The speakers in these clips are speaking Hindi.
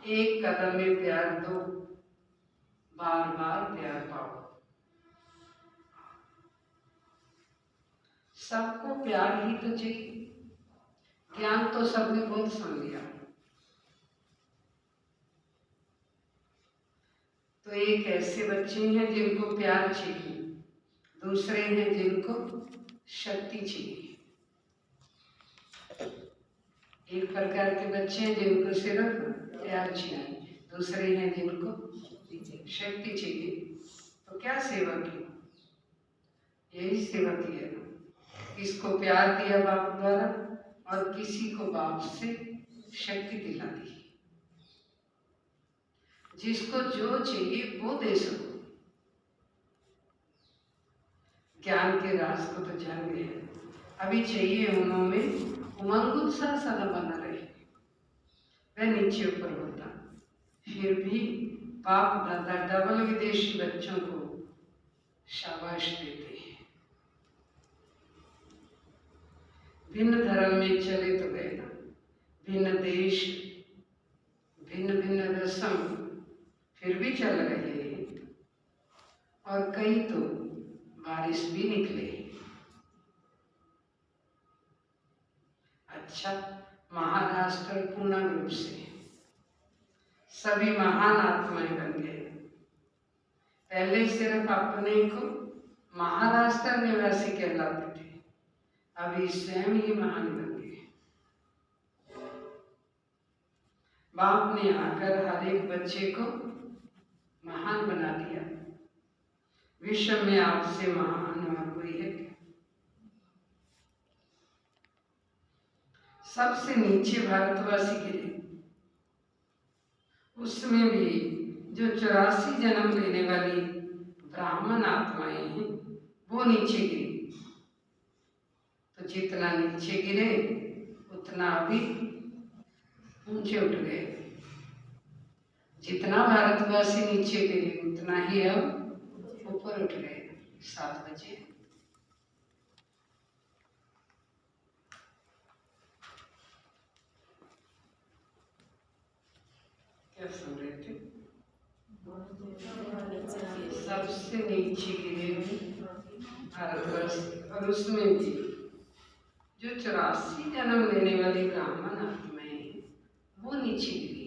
एक कदम में प्यार दो, बार बार प्यार पाओ। सबको प्यार ही तो चाहिए। ज्ञान तो सबने बहुत सुन लिया। तो एक ऐसे बच्चे हैं जिनको प्यार चाहिए, दूसरे हैं जिनको शक्ति चाहिए। एक प्रकार के बच्चे हैं जिनको सिर्फ प्यार चाहिए, दूसरे हैं जिनको शक्ति चाहिए। तो क्या सेवा की? यही सेवा की है। किसको प्यार दिया बाप द्वारा और किसी को बाप से शक्ति दिला दी। जिसको जो चाहिए वो दे सको। ज्ञान के राज को तो जान गए। अभी चाहिए उन्होंने उमंग उत्साह सदा बना रहे, वह नीचे ऊपर होता। फिर भी बाप दादा डबल विदेशी बच्चों को शाबाश देते हैं। भिन्न धर्म में चले तो गए ना, भिन्न देश, भिन्न भिन्न रस्म, फिर भी चल रहे हैं। और कई तो बारिश भी निकले। अच्छा, महाराष्ट्र पूर्ण रूप से सभी महान आत्माएं बन गए। पहले सिर्फ अपने को महाराष्ट्र निवासी कहलाते थे, अभी स्वयं ही महान बन गए। बाप ने आकर हर एक बच्चे को महान बना दिया। विश्व में आपसे महान और कोई है क्या? सबसे नीचे भारतवासी गिरे, उसमें भी जो 84 जन्म लेने वाली ब्राह्मण आत्माएं हैं वो नीचे गिरी। तो जितना नीचे गिरे उतना भी ऊंचे उठ गए। जितना भारतवासी नीचे गिरे उतना ही अब ऊपर उठ गए। 7 बजे क्या सुन रहे थे? सबसे नीचे गिरे भारतवासी, और उसमें भी जो 84 जन्म लेने वाली ब्राह्मण आत्माएं वो नीचे गिरी।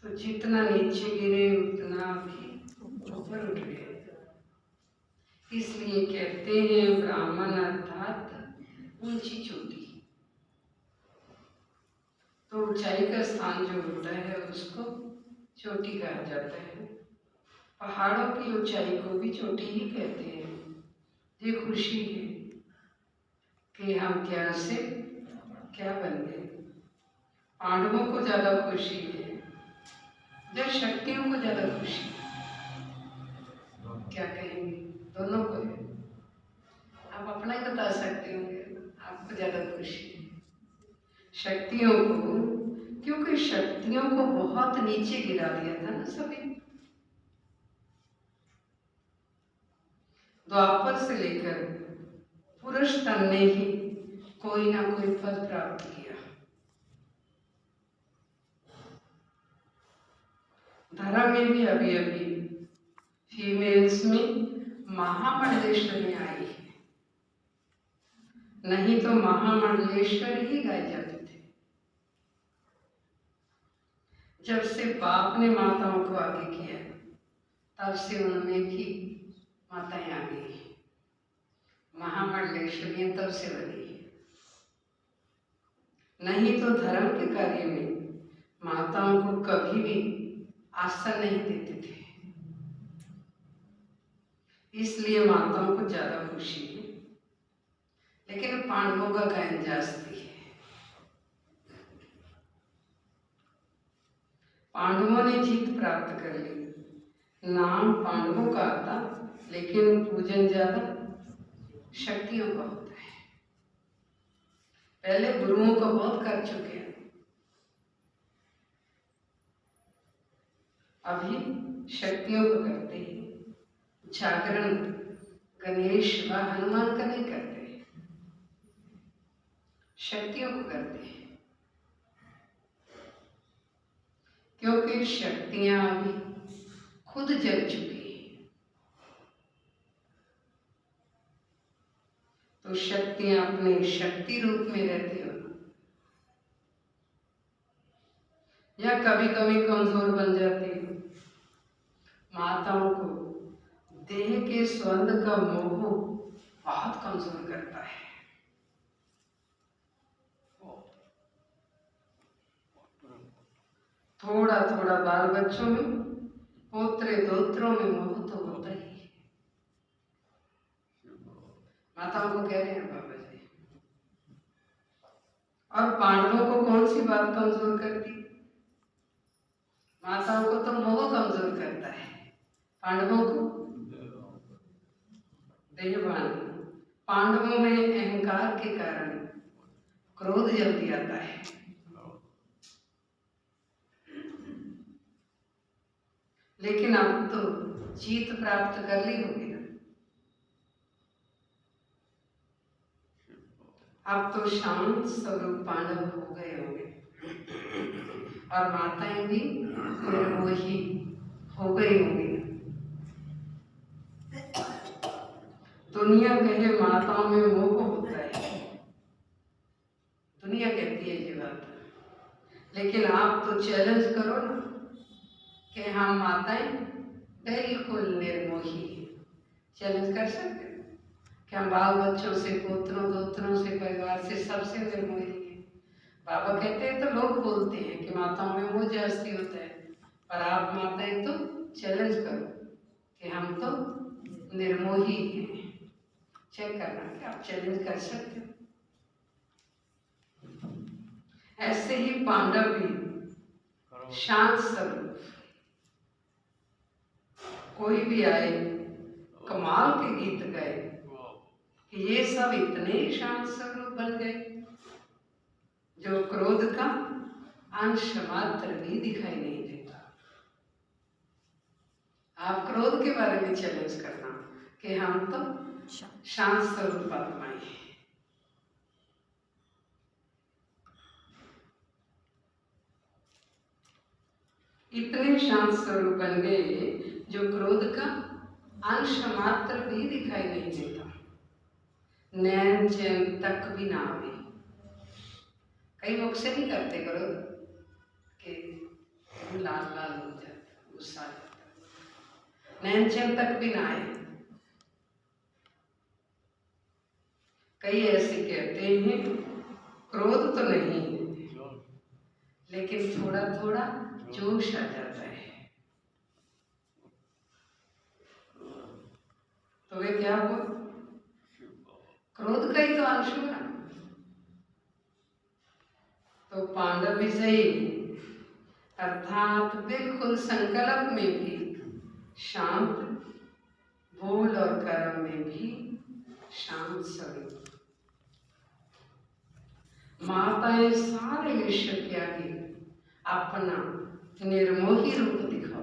तो जितना नीचे गिरे उतना भी ऊपर उठ गए। इसलिए कहते हैं ब्राह्मण अर्थात ऊंची चोटी। तो ऊंचाई का स्थान जो होता है उसको चोटी कहा जाता है। पहाड़ों की ऊंचाई को भी चोटी ही कहते हैं। ये खुशी है कि हम क्या से क्या बन गए। पांडवों को ज्यादा खुशी है, जब शक्तियों को ज्यादा खुशी है। क्या कहेंगे? दोनों को है। आप अपना ही बता सकते होंगे, आपको ज्यादा खुशी है शक्तियों को, क्योंकि शक्तियों को बहुत नीचे गिरा दिया था ना सभी। द्वापर से लेकर पुरुष तन ने ही कोई ना कोई पद प्राप्त किया। धर्म में भी अभी अभी फीमेल्स में महामंडलेश्वरी आई है, नहीं तो महामंडलेश्वर ही गाए जाते थे। जब से बाप ने माताओं को आगे किया तब से उनमें भी माताएं आ गई। महामंडलेश्वरी तब से बनी, नहीं तो धर्म के कार्य में माताओं को कभी भी आसन नहीं देते थे। इसलिए माताओं को ज्यादा खुशी है, लेकिन पांडवों का गायन जास्ती है। पांडवों ने जीत प्राप्त कर ली। नाम पांडवों का आता, लेकिन पूजन ज्यादा शक्तियों का होता है। पहले गुरुओं को बहुत कर चुके हैं, अभी शक्तियों को करते हैं। जागरण गणेश व हनुमान का नहीं करते। शक्तियों को करते हैं, क्योंकि शक्तियां अभी खुद जग चुकी हैं। तो शक्तियां अपने शक्ति रूप में रहती हो, या कभी कभी कमजोर बन जाती हो। माताओं को देह के सुगंध का मोह बहुत कमजोर करता है। थोड़ा थोड़ा बाल बच्चों में, पोत्रे दोत्रों में मोह तो होता ही है। माताओं को कह रहे हैं बाबा जी। और पांडवों को कौन सी बात कमजोर करती? माताओं को तो मोह कमजोर करता है, पांडवों को देहवान। पांडवों में अहंकार के कारण क्रोध जल्दी आता है। लेकिन अब तो जीत प्राप्त कर ली होगी ना। अब तो शांत स्वरूप पांडव हो गए होंगे, और माताएं भी निर्मोही हो गई होंगी। दुनिया कहे माताओं में मोह होता है, दुनिया कहती है ये बात, लेकिन आप तो चैलेंज करो ना कि हम माताएं बिल्कुल निर्मोही हैं। चैलेंज कर सकते हो कि हम बाल बच्चों से, पोतरों दोत्रों से, परिवार से, सबसे निर्मोही हैं। बाबा कहते हैं तो लोग बोलते हैं कि माताओं में मोह जास्ती होता है, पर आप माताएं तो चैलेंज करो कि हम तो निर्मोही हैं। चेक करना कि आप चैलेंज कर सकते हो। ऐसे ही पांडव भी शांत स्वरूप, कोई भी आए कमाल के गीत गाए कि ये सब इतने शांत स्वरूप बन गए जो क्रोध का अंश मात्र भी दिखाई नहीं देता। आप क्रोध के बारे में चैलेंज करना कि हम तो शांत स्वरूप आत्माएं हैं। इतने शांत स्वरूप बन गए जो क्रोध का अंश मात्र भी दिखाई नहीं देता, नैन चैन तक भी ना आवे। कई लोग से नहीं करते क्रोध कि लाल लाल हो जाता, गुस्सा आ जाता, नैन चैन तक भी ना आए। कई ऐसे कहते हैं क्रोध तो नहीं है, लेकिन थोड़ा थोड़ा जोश आ जाता है। तो वे क्या हुआ? क्रोध का ही तो अंश हुआ। तो पांडव भी सही, अर्थात बिल्कुल संकल्प में भी शांत, बोल और कर्म में भी शांत स्वरूप। माताएं सारे विश्व के आगे अपना निर्मोही रूप दिखाओ।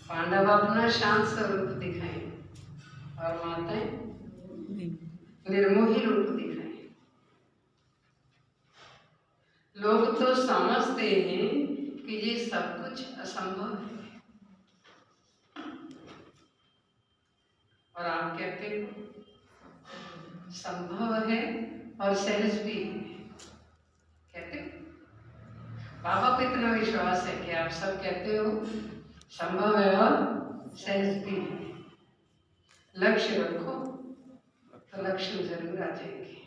पांडव अपना शांत स्वरूप दिखाएं और माताएं निर्मोही रूप दिखाएं। लोग तो समझते हैं कि ये सब कुछ असंभव है, और आप कहते हो संभव है और सहज भी है। कहते हो बाबा को इतना विश्वास है कि आप सब कहते हो संभव है और सहज भी है। लक्ष्य रखो तो लक्ष्य जरूर आ जाएंगे।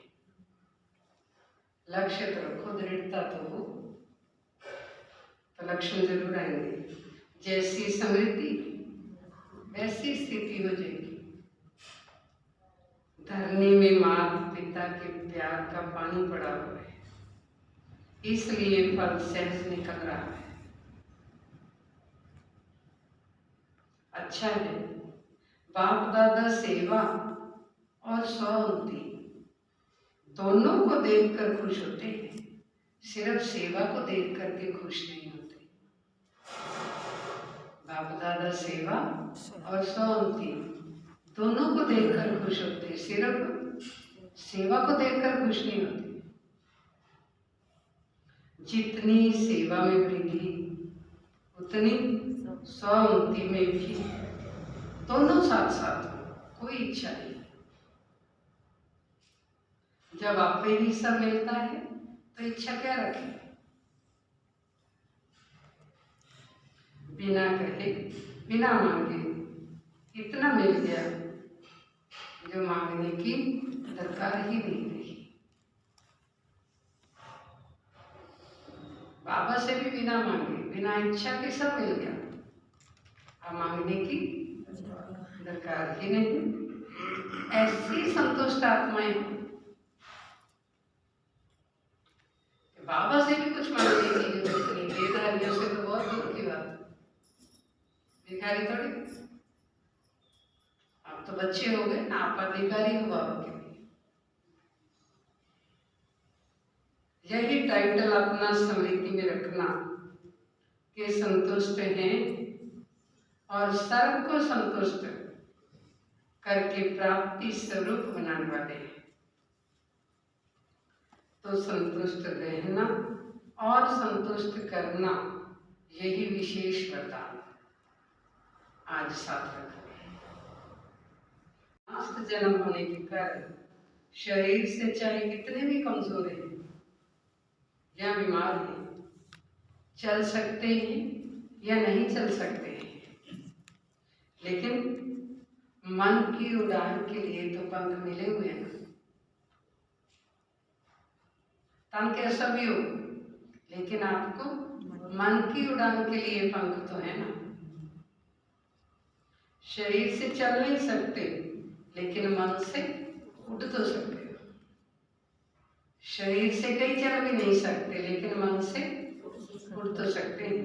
लक्ष्य तो रखो, दृढ़ता तो हो, तो लक्ष्य जरूर आएंगे। जैसी समृद्धि वैसी स्थिति हो जाएगी। धरनी में माता पिता के प्यार का पानी पड़ा हुआ है, इसलिए फल सहज निकल रहा है। अच्छा है, बाप दादा सेवा और स्वउन्नति दोनों को देखकर खुश होते हैं, सिर्फ सेवा को देख करके खुश नहीं होते। बाप दादा सेवा और स्वउन्नति दोनों को देखकर खुश होते हैं, सिर्फ सेवा को देखकर खुश नहीं होती। जितनी सेवा में वृद्धि उतनी स्वउन्नति में भी, दोनों साथ साथ हो, कोई इच्छा नहीं। जब आप पे ही सब मिलता है तो इच्छा क्या रखें? बिना कहे बिना मांगे इतना मिल गया जो मांगने की दरकार ही नहीं रही। बाबा से भी बिना मांगे बिना इच्छा के सब मिल गया, अब मांगने की दरकार ही नहीं। ऐसी संतुष्ट आत्माएं बाबा से भी कुछ मांगने की जरूरत नहीं। बेधारियों से तो बहुत दूर की बात, भिखारी थोड़ी, आप तो बच्चे हो गए ना, आप अधिकारी हो बाबा के लिए। यही टाइटल अपना स्मृति में रखना कि संतुष्ट हैं और सर्व को संतुष्ट करके प्राप्ति स्वरूप बनाने वाले हैं। तो संतुष्ट रहना और संतुष्ट करना, यही विशेष वरदान आज सार्थक है। मस्त जन्म होने के कारण शरीर से चाहे कितने भी कमजोर हैं या बीमार हैं, चल सकते हैं या नहीं चल सकते हैं, लेकिन मन की उड़ान के लिए तो पंख मिले हुए हैं। तन कैसा भी हो, लेकिन आपको मन की उड़ान के लिए पंख तो है ना। शरीर से चल नहीं सकते, लेकिन मन से उड़ तो सकते हो। शरीर से कहीं चल भी नहीं सकते, लेकिन मन से उड़ तो सकते हैं,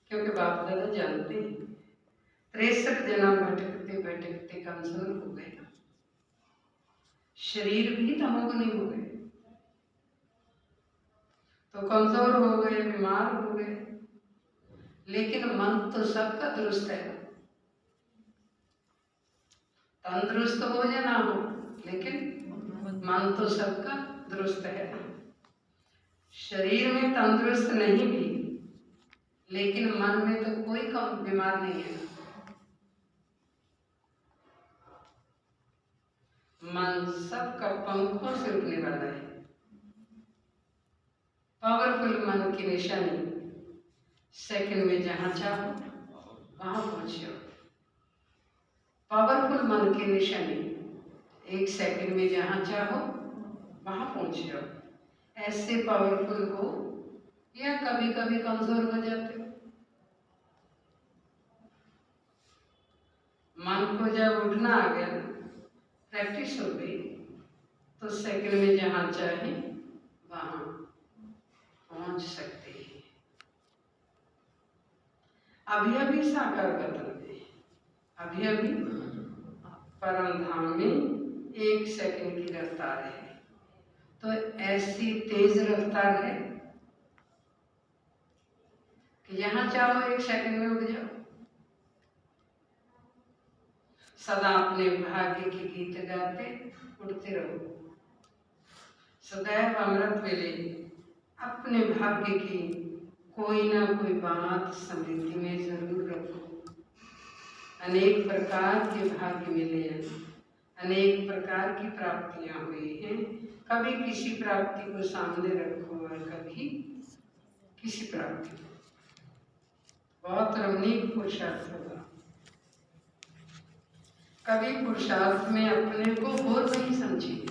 क्योंकि बाप दादा जानते हैं 63 जन्म भटकते भटकते कमजोर हो गए, शरीर भी तमोगुनी हो गए, तो कमजोर हो गए, बीमार हो गए, लेकिन मन तो सबका दुरुस्त है। तंदुरुस्त हो या ना हो, लेकिन मन तो सबका दुरुस्त है। शरीर में तंदुरुस्त नहीं भी, लेकिन मन में तो कोई कम बीमार नहीं है। मन सबका पंखों से उड़ने वाला है। पावरफुल मन की निशानी, सेकंड में जहां चाहो वहां पहुंचो। पावरफुल मन की निशानी, एक सेकंड में जहां चाहो वहां पहुंचो। ऐसे पावरफुल हो या कभी कभी कमजोर हो जाते हो। मन को जब उठना आ गया, प्रैक्टिस हो गई, तो सेकंड में जहां चाहे वहां पहुंच सकते हैं। अभी अभी साकार बदल गए, अभी अभी परम धाम में 1 सेकंड की रफ्तार है, तो ऐसी तेज रफ्तार है कि जहां चाहो 1 सेकंड में उड़ जाओ। सदा अपने भाग्य के गीत गाते उड़ते रहो। सदैव अमृत वेले अपने भाग्य की कोई ना कोई बात समृद्धि में जरूर रखो। अनेक प्रकार के भाग्य मिले हैं, अनेक प्रकार की प्राप्तियां हुई हैं। कभी किसी प्राप्ति को सामने रखो और कभी किसी प्राप्ति को। बहुत रमणीक पुरुषार्थ होगा। कभी पुरुषार्थ में अपने को बोर नहीं समझिए,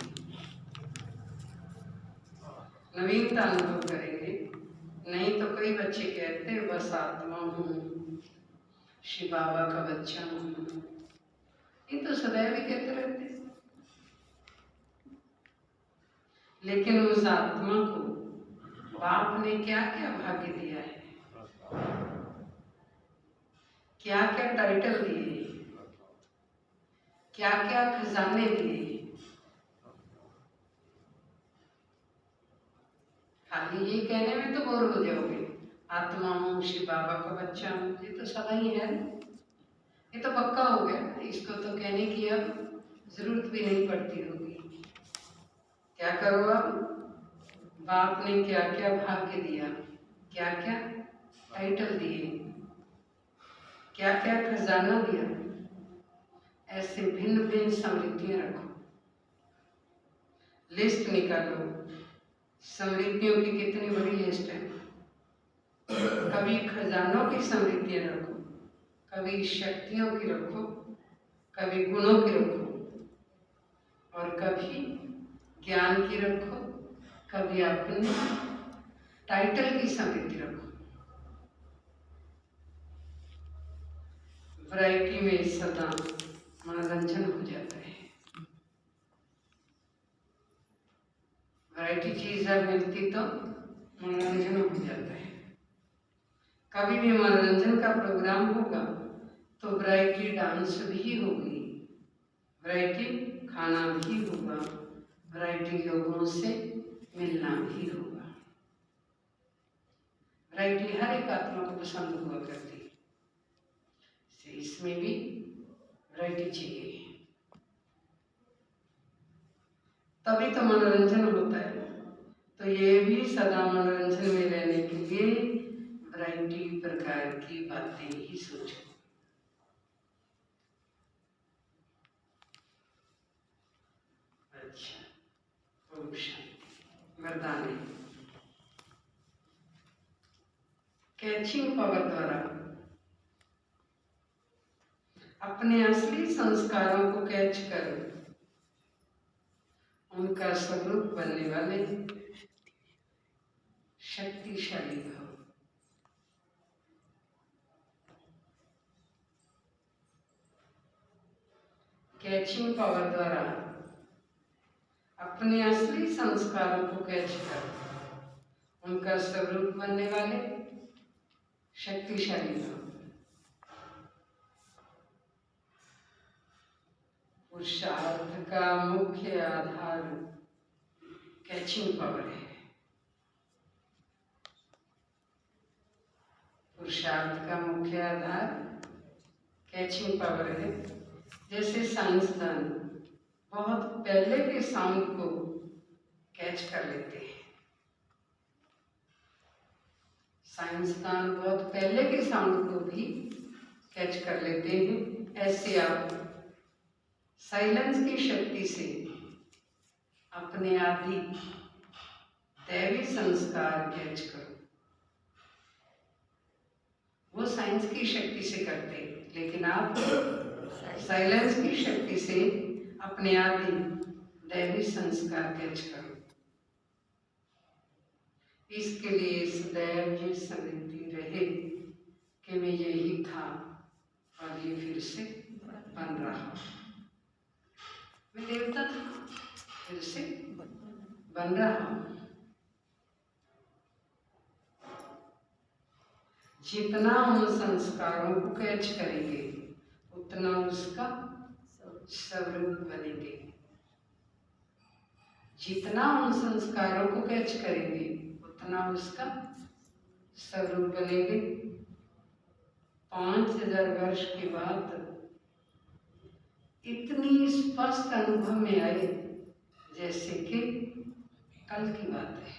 नवीनता अनुभव करेंगे। नहीं तो कई बच्चे कहते बस आत्मा हूँ, शिव बाबा का बच्चा हूँ, ये तो सदैव ही कहते रहते। लेकिन उस आत्मा को बाप ने क्या क्या भाग्य दिया है, क्या क्या टाइटल दिए, क्या क्या खजाने दिए। खाली ये कहने में तो बोर हो जाओगे, आत्मा हूँ, शिव बाबा का बच्चा हूँ, ये तो सदा ही है, ये तो पक्का हो गया। इसको तो कहने की अब जरूरत भी नहीं पड़ती होगी। क्या करो अब? बाप ने क्या क्या भाग्य दिया, क्या क्या टाइटल दिए, क्या क्या खजाना दिया, ऐसे भिन्न भिन्न समृद्धियां रखो। लिस्ट निकालो, समृद्धियों की कितनी बड़ी लिस्ट है। कभी खजानों की समृद्धियां रखो, कभी शक्तियों की रखो, कभी गुणों की रखो, और कभी ज्ञान की रखो, कभी अपने टाइटल की समृद्धि रखो। वैरायटी में सदा मनोरंजन हो जाता है। वैरायटी चीज जब मिलती तो मनोरंजन हो जाता है। कभी भी मनोरंजन का प्रोग्राम होगा तो वैरायटी डांस भी होगी, वैरायटी खाना भी होगा, वैरायटी लोगों से मिलना भी होगा। वैरायटी हर एक आत्मा को पसंद हुआ करती है, इसमें भी वैरायटी चाहिए, तभी तो मनोरंजन होता है। तो ये भी सदा मनोरंजन में रहने के लिए वैरायटी प्रकार की बातें ही सोचो। अच्छा, ओम शांति। वरदान है, कैचिंग पावर द्वारा अपने असली संस्कारों को कैच कर उनका स्वरूप बनने वाले शक्तिशाली भाव। कैचिंग पावर द्वारा अपने असली संस्कारों को कैच कर उनका स्वरूप बनने वाले शक्तिशाली भाव। पुरुषार्थ का मुख्य आधार कैचिंग पावर है। पुरुषार्थ का मुख्य आधार कैचिंग पावर है। जैसे साइंसदान बहुत पहले के साउंड को कैच कर लेते हैं, साइंसदान बहुत पहले के साउंड को भी कैच कर लेते हैं। ऐसे आप साइलेंस की शक्ति से अपने आदि दैवी संस्कार कैच करो। वो साइंस की शक्ति से करते, लेकिन आप साइलेंस की शक्ति से अपने आदि दैवी संस्कार कैच करो। इसके लिए सदैव ये समृद्धि रहे कि मैं यही था और ये फिर से बन रहा, मैं देवता था फिर से बन रहा हूं। जितना उन संस्कारों को कैच करेंगे उतना उसका स्वरूप बनेंगे। जितना उन संस्कारों को कैच करेंगे उतना उसका स्वरूप बनेंगे। 5000 वर्ष के बाद इतनी स्पष्ट अनुभव में आए जैसे कि कल की बात है।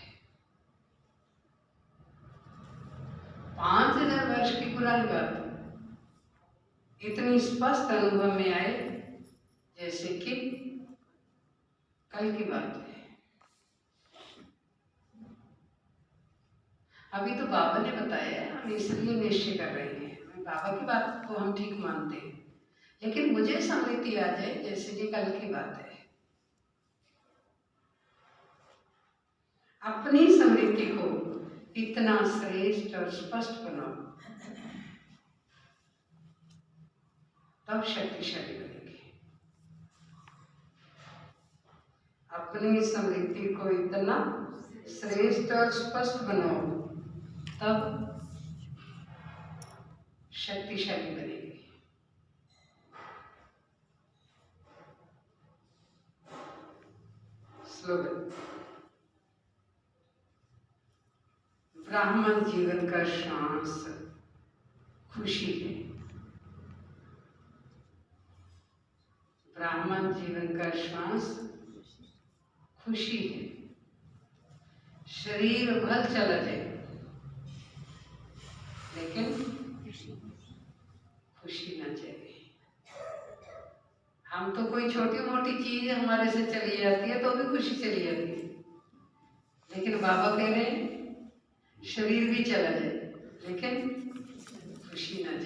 5000 वर्ष की पुरानी बात इतनी स्पष्ट अनुभव में आए जैसे कि कल की बात है। अभी तो बाबा ने बताया, हम इसलिए निश्चय कर रहे हैं। बाबा की बात को हम ठीक मानते हैं, लेकिन मुझे समृद्धि आ जाए जैसे कि कल की बात है। अपनी समृद्धि को इतना श्रेष्ठ और स्पष्ट बनाओ, तब शक्तिशाली बनेगी। अपनी समृद्धि को इतना श्रेष्ठ और स्पष्ट बनाओ, तब शक्तिशाली बनेगी। स्लोगन, ब्राह्मण जीवन का श्वास खुशी है। ब्राह्मण जीवन का श्वास खुशी है। शरीर भल चला जाए लेकिन खुशी ना चाहिए। हम तो कोई छोटी मोटी चीज हमारे से चली जाती है तो भी खुशी चली जाती है, लेकिन बाबा कह रहे हैं शरीर भी चला जाए लेकिन खुशी ना